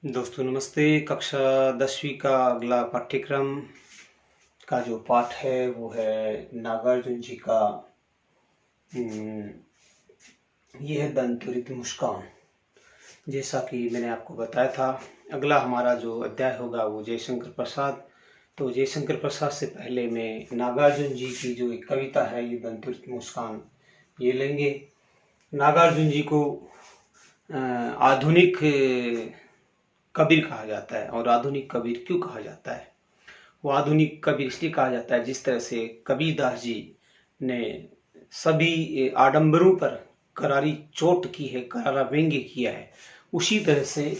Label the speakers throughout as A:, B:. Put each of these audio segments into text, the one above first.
A: दोस्तों नमस्ते। कक्षा 10वीं का अगला पाठ्यक्रम का जो पाठ है वो है नागार्जुन जी का ये है दंतुरित मुस्कान। जैसा कि मैंने आपको बताया था, अगला हमारा जो अध्याय होगा वो जयशंकर प्रसाद। तो जयशंकर प्रसाद से पहले मैं नागार्जुन जी की जो एक कविता है ये दंतुरित मुस्कान ये लेंगे। नागार्जुन जी को आधुनिक कबीर कहा जाता है। और आधुनिक कबीर क्यों कहा जाता है? वो आधुनिक कबीर इसलिए कहा जाता है जिस तरह से कबीरदास जी ने सभी आडंबरों पर करारी चोट की है, करारा व्यंग्य किया है, उसी तरह से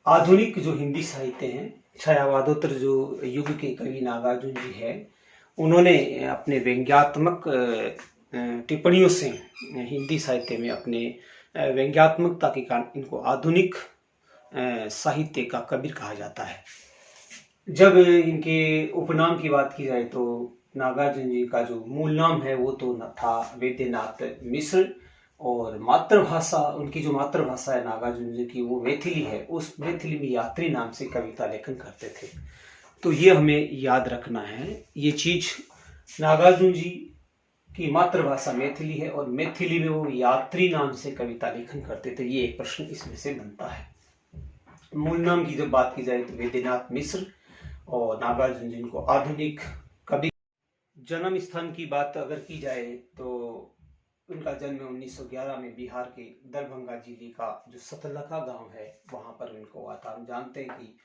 A: आधुनिक जो हिंदी साहित्य हैं, छायावादोत्तर जो युग के कवि नागार्जुन जी है, उन्होंने अपने व्यंग्यात्मक टिप्पणियों से हिंदी साहित्य में अपने व्यंग्यात्मकता के कारण इनको आधुनिक साहित्य का कबीर कहा जाता है। जब इनके उपनाम की बात की जाए तो नागार्जुन जी का जो मूल नाम है वो तो था वैद्यनाथ मिश्र, और मातृभाषा, उनकी जो मातृभाषा है नागार्जुन जी की वो मैथिली है। उस मैथिली में यात्री नाम से कविता लेखन करते थे। तो ये हमें याद रखना है ये चीज। नागार्जुन जी की मातृभाषा मैथिली है और मैथिली में वो यात्री नाम से कविता लेखन करते थे। ये एक प्रश्न इसमें से बनता है। मूल नाम की जब बात की जाए तो वैद्यनाथ मिश्र, और नागार्जुन जी को आधुनिक कवि। जन्म स्थान की बात अगर की जाए तो उनका जन्म 1911 में बिहार के दरभंगा जिले का जो सतलखा गांव है वहां पर उनको हुआ था। हम जानते हैं कि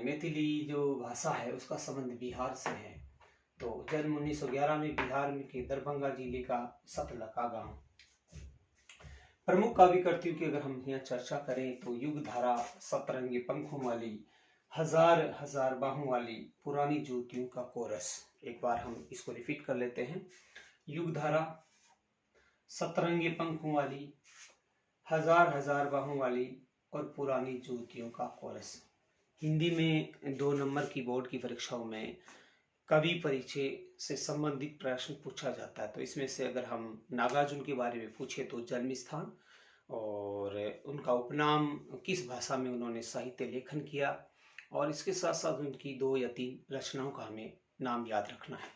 A: मैथिली जो भाषा है उसका संबंध बिहार से है। तो जन्म 1911 में बिहार में के दरभंगा जिले का सतलखा गांव। प्रमुख काव्य कृतियों की अगर हम यहाँ चर्चा करें तो युग धारा, सतरंगे पंखों वाली, हजार हजार बाहों वाली, पुरानी ज्योतियों का कोरस। एक बार हम इसको रिपीट कर लेते हैं। युग धारा, सतरंगे पंखों वाली, हजार हजार बाहों वाली और पुरानी ज्योतियों का कोरस। हिंदी में 2 नंबर की बोर्ड की परीक्षाओं में कवि परिचय से संबंधित प्रश्न पूछा जाता है। तो इसमें से अगर हम नागार्जुन के बारे में पूछे तो जन्म स्थान और उनका उपनाम, किस भाषा में उन्होंने साहित्य लेखन किया, और इसके साथ साथ उनकी 2 या 3 रचनाओं का हमें नाम याद रखना है।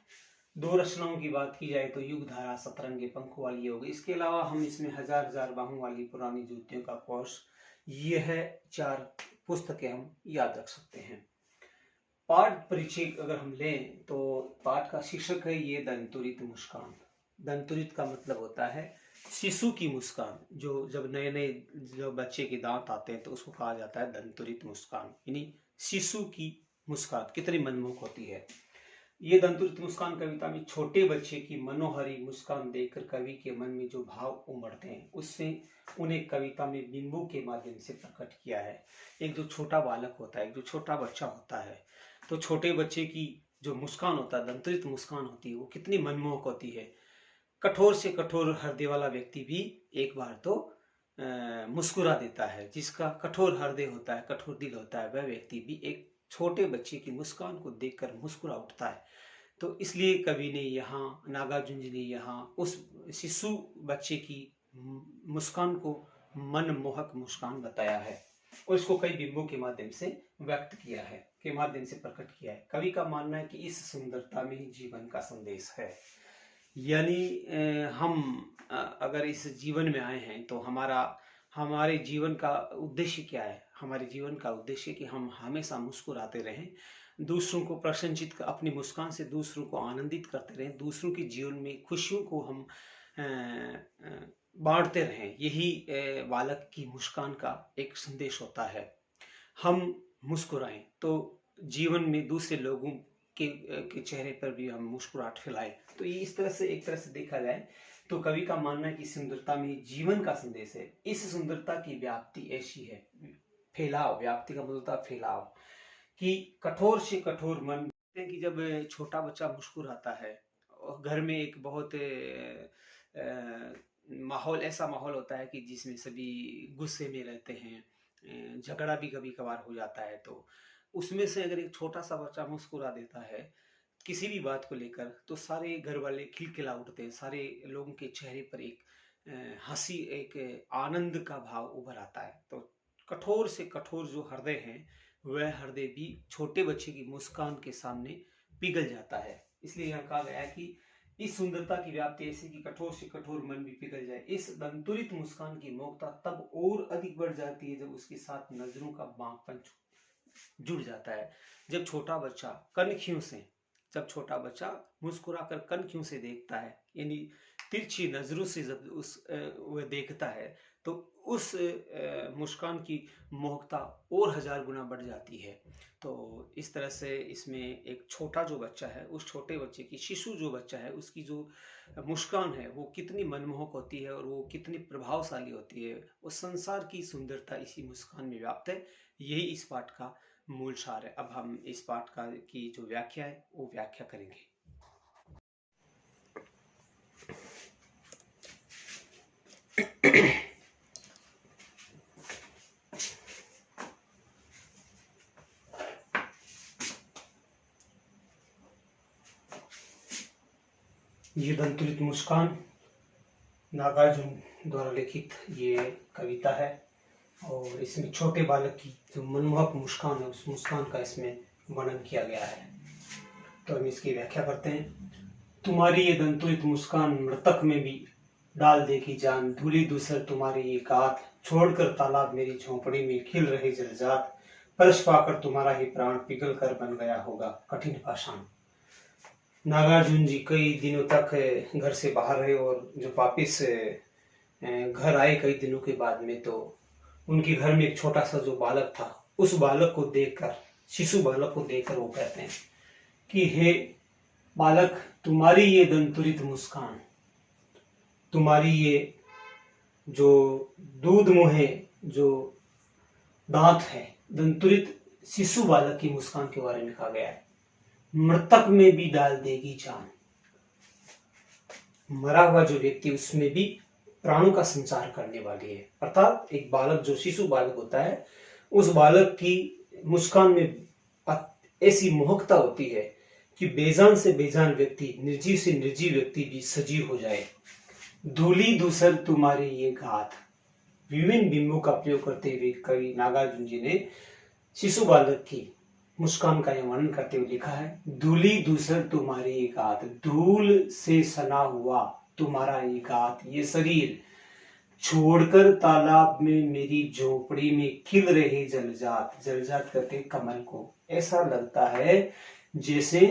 A: 2 रचनाओं की बात की जाए तो युग धारा, सतरंगे पंखों वाली होगी। इसके अलावा हम इसमें हजार हजार बाहों वाली, पुरानी ज्योतियों का कोर्स, ये है 4 पुस्तकें हम याद रख सकते हैं। पाठ परिचय अगर हम लें तो पाठ का शीर्षक है ये दंतुरित मुस्कान। दंतुरित का मतलब होता है शिशु की मुस्कान। जो जब नए नए जो बच्चे के दांत आते हैं तो उसको कहा जाता है दंतुरित मुस्कान, यानी शिशु की मुस्कान कितनी मनमोहक होती है। ये दंतुरित मुस्कान कविता में छोटे बच्चे की मनोहरी मुस्कान देखकर कवि के मन में जो भाव उमड़ते हैं उससे उन्हें कविता में बिंबु के माध्यम से प्रकट किया है। एक जो छोटा बालक होता है, एक जो छोटा बच्चा होता है, तो छोटे बच्चे की जो मुस्कान होता है, दंतुरित मुस्कान होती है, वो कितनी मनमोहक होती है। कठोर से कठोर हृदय वाला व्यक्ति भी एक बार तो मुस्कुरा देता है। जिसका कठोर हृदय होता है, कठोर दिल होता है, वह व्यक्ति भी एक छोटे बच्चे की मुस्कान को देखकर मुस्कुरा उठता है। तो इसलिए कवि ने यहाँ, नागार्जुन जी ने यहाँ उस शिशु बच्चे की मुस्कान को मनमोहक मुस्कान बताया है और इसको कई बिंबों के माध्यम से व्यक्त किया है, के माध्यम से प्रकट किया है। कवि का मानना है कि इस सुंदरता में ही जीवन का संदेश है। यानी हम अगर इस जीवन में आए हैं तो हमारे जीवन का उद्देश्य क्या है? हमारे जीवन का उद्देश्य कि हम हमेशा मुस्कुराते रहें, दूसरों को प्रशंसित, अपनी मुस्कान से दूसरों को आनंदित करते रहें, दूसरों के जीवन में खुशियों को हम बांटते रहें। यही बालक की मुस्कान का एक संदेश होता है। हम मुस्कुराएं तो जीवन में दूसरे लोगों के चेहरे पर भी हम मुस्कुराहट फैलाएं। तो ये इस तरह से, एक तरह से देखा जाए तो कवि का मानना है कि सुंदरता में जीवन का संदेश है। इस सुंदरता की व्याप्ति ऐसी है, फैलाव, व्याप्ति का मतलब होता है फैलाव, कि कठोर से कठोर मन कि जब छोटा बच्चा मुस्कुराता है और घर में एक बहुत माहौल, ऐसा माहौल होता है कि जिसमें सभी गुस्से में रहते हैं, झगड़ा भी कभी कभार हो जाता है। तो उसमें से अगर एक छोटा सा बच्चा मुस्कुरा देता है किसी भी बात को लेकर तो सारे घर वाले खिलखिला उठते हैं, सारे लोगों के चेहरे पर एक हंसी, एक आनंद का भाव उभर आता है। तो कठोर से कठोर जो हृदय है वह हृदय भी छोटे बच्चे की मुस्कान के सामने पिघल जाता है। इसलिए यह कहा गया है कि इस सुंदरता की व्याप्ति ऐसी कि कठोर से कठोर मन भी पिघल जाए। इस दंतुरित मुस्कान की मोहकता तब और अधिक बढ़ जाती है जब उसके साथ नजरों का बांकपन जुड़ जाता है। जब छोटा बच्चा कनखियों से जब छोटा बच्चा मुस्कुराकर कनखियों से देखता है, यानी तिरछी नजरों से जब वह देखता है, तो उस मुस्कान की मोहकता और 1000 गुना बढ़ जाती है। तो इस तरह से इसमें एक छोटा जो बच्चा है, उस छोटे बच्चे की, शिशु जो बच्चा है, उसकी जो मुस्कान है वो कितनी मनमोहक होती है और वो कितनी प्रभावशाली होती है। उस संसार की सुंदरता इसी मुस्कान में व्याप्त है। यही इस पाठ का मूल सार है। अब हम इस पाठ का की जो व्याख्या है वो व्याख्या करेंगे। ये दंतुरित मुस्कान नागार्जुन द्वारा लिखित ये कविता है और इसमें छोटे बालक की जो मनमोहक मुस्कान है उस मुस्कान का इसमें वर्णन किया गया है। तो हम इसकी व्याख्या करते हैं। तुम्हारी ये दंतुरित मुस्कान मृतक में भी डाल देगी जान, धूली दूसर तुम्हारी ये गात, छोड़कर तालाब मेरी झोंपड़ी में खिल रहे जलजात, परस पाकर तुम्हारा ही प्राण पिघल कर बन गया होगा कठिन पाषाण। नागार्जुन जी कई दिनों तक घर से बाहर रहे और जो वापिस घर आए कई दिनों के बाद में, तो उनके घर में एक छोटा सा जो बालक था, उस बालक को देखकर, शिशु बालक को देखकर वो कहते हैं कि हे बालक, तुम्हारी ये दंतुरित मुस्कान, तुम्हारी ये जो दूध मुहे जो दांत है, दंतुरित शिशु बालक की मुस्कान के बारे में कहा गया है, मृतक में भी डाल देगी जान। मरा हुआ जो व्यक्ति उसमें भी प्राणों का संचार करने वाली है। अर्थात एक बालक जो शिशु बालक होता है, उस बालक की मुस्कान में ऐसी मोहकता होती है कि बेजान से बेजान व्यक्ति, निर्जीव से निर्जीव व्यक्ति भी सजीव हो जाए। धूली दूसर तुम्हारी ये घात, विभिन्न बिंबों का प्रयोग करते हुए कवि नागार्जुन जी ने शिशु बालक की मुस्कान का यह वर्णन करते हुए लिखा है। धूली दूसर तुम्हारी ये घात, धूल से सना हुआ तुम्हारा ये घात, ये शरीर, छोड़कर तालाब में मेरी झोपड़ी में खिल रहे जलजात, जलजात करते कमल को। ऐसा लगता है जैसे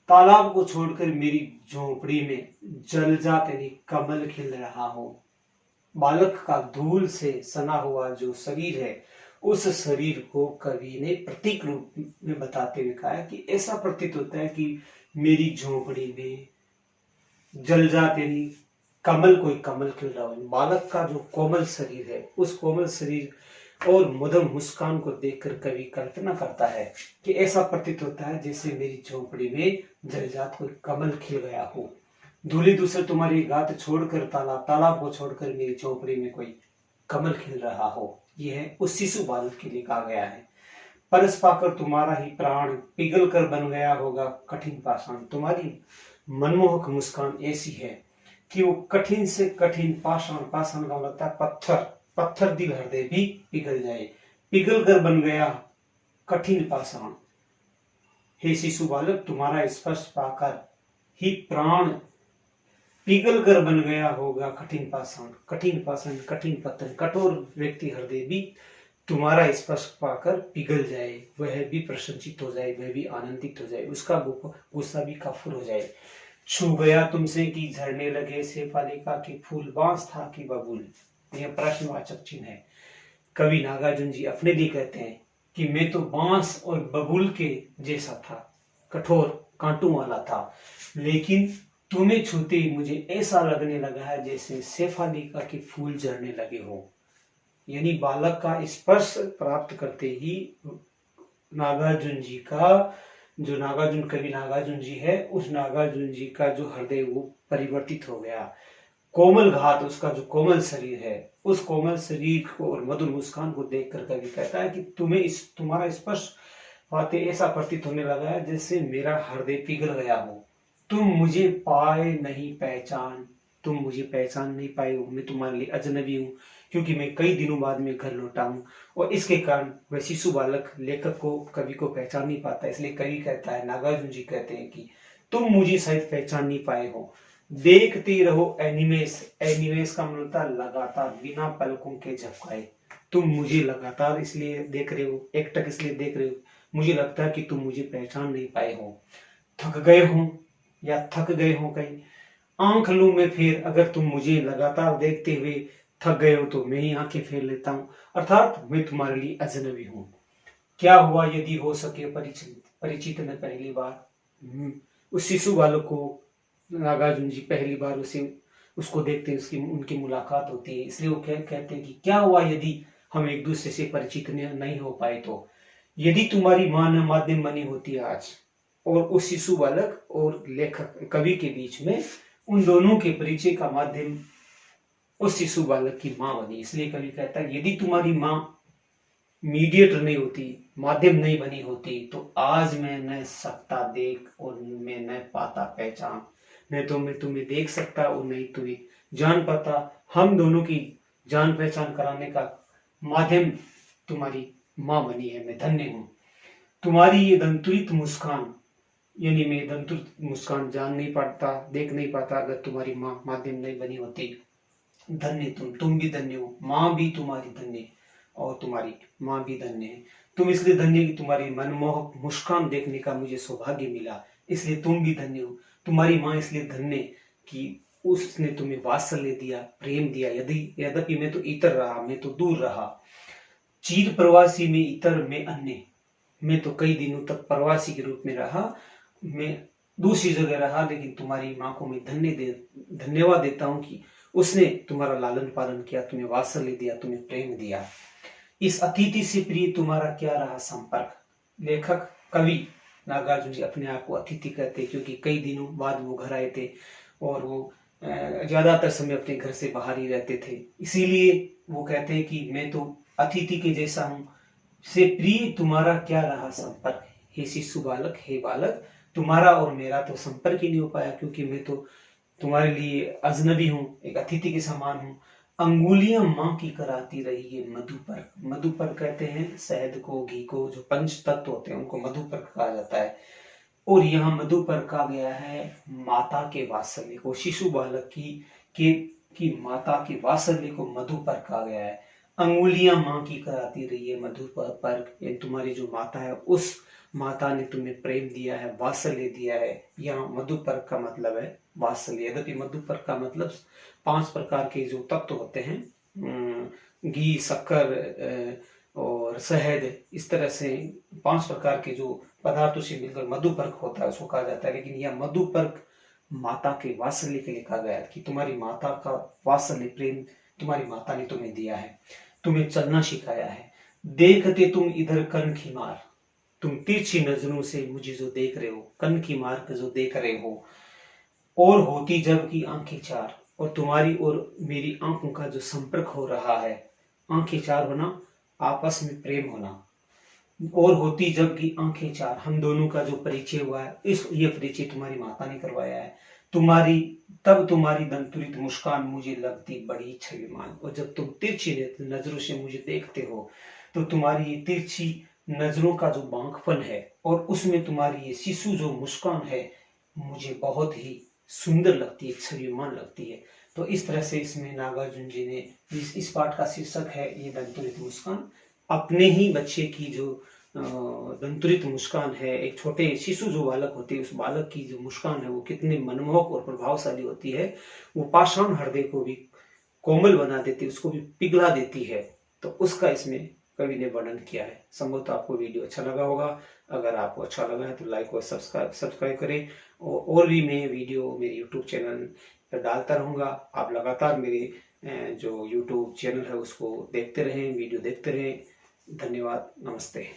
A: तालाब को छोड़कर मेरी झोपड़ी में जलजात यानी कमल खिल रहा हो। बालक का धूल से सना हुआ जो शरीर है, उस शरीर को कवि ने प्रतीक रूप में बताते हुए कहा है कि ऐसा प्रतीत होता है कि मेरी झोपड़ी में जलजात यानी कमल, कोई कमल खिल रहा हो। बालक का जो कोमल शरीर है, उस कोमल शरीर और मधुर मुस्कान को देखकर कवि कल्पना करता है कि ऐसा प्रतीत होता है जैसे मेरी झोपड़ी में जलजात कोई कमल खिल गया हो। धूली दूसर तुम्हारी गात, छोड़कर तालाब को छोड़कर मेरी झोपड़ी में कोई कमल खिल रहा हो। यह उस शिशु बालक के लिए कहा गया है। परस पाकर तुम्हारा ही प्राण पिघल कर बन गया होगा कठिन पाषाण। तुम्हारी मनमोहक मुस्कान ऐसी है कि वो कठिन से कठिन पाषाण, पाषाण का मतलब है पत्थर, पत्थर दिल हृदय भी पिघल जाए, पिघल कर बन गया कठिन पाषाण। हे शिशु बालक, तुम्हारा स्पर्श पाकर ही प्राण पिघल कर बन गया होगा कठिन पाषाण। कठिन पाषाण, कठिन पत्थर, कठोर व्यक्ति हृदय भी तुम्हारा स्पर्श पाकर पिघल जाए, वह भी प्रसन्नचित हो जाए, वह भी आनंदित हो जाए, उसका गुस्सा भी काफुर हो जाए। छू गया तुमसे कि झरने लगे शेफालिका के फूल, बांस था कि बबूल। यह प्रश्नवाचक चिन्ह है। कवि नागार्जुन जी अपने लिए कहते हैं कि मैं तो बांस और बबूल के जैसा था, कठोर कांटों वाला था, लेकिन तुम्हें छूते ही मुझे ऐसा लगने लगा है जैसे शेफालिका के फूल झरने लगे हो। यानी बालक का स्पर्श प्राप्त करते ही नागार्जुन जी का, जो नागार्जुन कवि नागार्जुन जी है, उस नागार्जुन जी का जो हृदय वो परिवर्तित हो गया। कोमल घात, उसका जो कोमल शरीर है, उस कोमल शरीर को और मधुर मुस्कान को देखकर कवि कहता है कि तुम्हारा स्पर्श पाते ऐसा प्रतीत होने लगा है जैसे मेरा हृदय पिघल गया हो। तुम मुझे पाए नहीं पहचान, तुम मुझे पहचान नहीं पाए हो, मैं तुम्हारे लिए अजनबी हूँ, क्योंकि मैं कई दिनों बाद में घर लौटा हूँ। और इसके कारण वह शिशु बालक लेखक को, कवि को पहचान नहीं पाता। इसलिए कवि कहता है, नागार्जुन जी कहते हैं कि तुम मुझे शायद पहचान नहीं पाए हो, देखते रहो एनिमेस। एनिमेस का मतलब होता है लगातार, बिना पलकों के झपकाए। तुम मुझे लगातार इसलिए देख रहे हो, एकटक इसलिए देख रहे हो, मुझे लगता है कि तुम मुझे पहचान नहीं पाए हो। थक गए हो या थक गए हो कहीं, आंख लूं मैं फेर, अगर तुम मुझे लगातार देखते हुए थक गए हो तो मैं ही आंखें फेर लेता हूं, अर्थात मैं तुम्हारे लिए अजनबी हूं। क्या हुआ यदि हो सके परिचित न पहली बार। उस शिशु बालक को नागार्जुन जी पहली बार उसको देखते हैं, उसकी उनकी मुलाकात होती है। इसलिए वो कहते हैं कि क्या हुआ यदि हम एक दूसरे से परिचित नहीं हो पाए तो, यदि तुम्हारी मां न माध्यम बनी होती आज, और उस शिशु बालक और लेखक कवि के बीच में उन दोनों के परिचय का माध्यम उस शिशु बालक की मां बनी। इसलिए कवि कहता है, यदि तुम्हारी मां मीडिएटर नहीं होती, माध्यम नहीं बनी होती, तो आज मैं न सकता देख और मैं न पाता पहचान, न तो मैं तुम्हें देख सकता और नहीं तुम्हें जान पाता। हम दोनों की जान पहचान कराने का माध्यम तुम्हारी मां बनी है, मैं धन्य हूं। तुम्हारी ये दंतुरित मुस्कान, यानी मैं दंतुरित मुस्कान जान नहीं पाता, देख नहीं पाता अगर तुम्हारी मां माध्यम नहीं बनी होती। धन्य तुम भी धन्य हो, मां भी तुम्हारी धन्य और तुम्हारी मां भी धन्य है। तुम इसलिए धन्य कि तुम्हारी मनमोहक मुस्कान देखने का मुझे सौभाग्य मिला, इसलिए तुम भी धन्य हो। तुम्हारी मां इसलिए धन्य कि उसने तुम्हें वात्सल्य दिया, प्रेम दिया। यद्यपि मैं तो इतर रहा, मैं तो दूर रहा, चीर प्रवासी में इतर में अन्य, मैं तो कई दिनों तक प्रवासी के रूप में रहा, मैं दूसरी जगह रहा, लेकिन तुम्हारी माँ को मैं धन्यवाद देता हूँ कि उसने तुम्हारा लालन पालन किया, तुम्हें वात्सल्य दिया, तुम्हें प्रेम दिया। इस अतिथि से प्रिय तुम्हारा क्या रहा संपर्क। लेखक कवि नागार्जुन जी अपने आप को अतिथि कहते, क्योंकि कई दिनों बाद वो घर आए थे और वो ज्यादातर समय अपने घर से बाहर ही रहते थे। इसीलिए वो कहते हैं कि मैं तो अतिथि के जैसा हूँ, से प्रिय तुम्हारा क्या रहा संपर्क। हे शिशु बालक, हे बालक, तुम्हारा और मेरा तो संपर्क ही नहीं हो पाया, क्योंकि मैं तो तुम्हारे लिए अजनबी हूँ, एक अतिथि के समान हूँ। अंगुलियां मां की कराती रही है मधुपर्क। मधुपर्क कहते हैं शहद को, घी को, जो पंच तत्व होते हैं उनको मधुपर्क कहा जाता है। और यहाँ मधुपर्क कहा गया है माता के वात्सल्य को, शिशु बालक की माता के वात्सल्य को मधुपर्क कहा गया है। अंगुलियां मां की कराती रही है मधुपर्क, तुम्हारी जो माता है उस माता ने तुम्हें प्रेम दिया है, वात्सल्य दिया है। यहाँ मधुपर्क का मतलब है वात्सल्य। यद्यपि मधुपर्क का मतलब 5 प्रकार के जो तत्व होते हैं, घी, शक्कर और शहद, इस तरह से 5 प्रकार के जो पदार्थों से मिलकर मधुपर्क होता है उसको कहा जाता है। लेकिन यह मधुपर्क माता के वात्सल्य के लिए कहा गया है कि तुम्हारी माता का वात्सल्य प्रेम तुम्हारी माता ने तुम्हें दिया है, तुम्हें चलना सिखाया है। देखते तुम इधर कन की मार, तुम तिरछी नजरों से मुझे जो देख रहे हो, कन की मार कर जो देख रहे हो, और होती जब की आंखें चार, और तुम्हारी और मेरी आंखों का जो संपर्क हो रहा है, आंखें चार होना, आपस में प्रेम होना, और होती जब की आंखें चार, हम दोनों का जो परिचय हुआ है, ये परिचय तुम्हारी माता ने करवाया है। तुम्हारी दंतुरित मुस्कान मुझे लगती बड़ी छविमान, और जब तुम तिरछी नजरों से मुझे देखते हो तो तुम्हारी ये तिरछी नजरों का जो बांकपन है और उसमें तुम्हारी ये शिशु जो मुस्कान है मुझे बहुत ही सुंदर लगती है, छविमान लगती है। तो इस तरह से इसमें नागार्जुन जी ने इस पाठ का शीर्षक है ये दंतुरित मुस्कान। अपने ही बच्चे की जो दंतुरित मुस्कान है, एक छोटे शिशु जो बालक होते हैं उस बालक की जो मुस्कान है वो कितनी मनमोहक और प्रभावशाली होती है, वो पाषाण हृदय को भी कोमल बना देती है, उसको भी पिघला देती है। तो उसका इसमें कवि ने वर्णन किया है। संभवतः आपको वीडियो अच्छा लगा होगा। अगर आपको अच्छा लगा है तो लाइक और सब्सक्राइब करें, और भी मैं वीडियो मेरे यूट्यूब चैनल पर डालता रहूँगा। आप लगातार मेरे जो यूट्यूब चैनल है उसको देखते रहें, वीडियो देखते रहें। धन्यवाद, नमस्ते।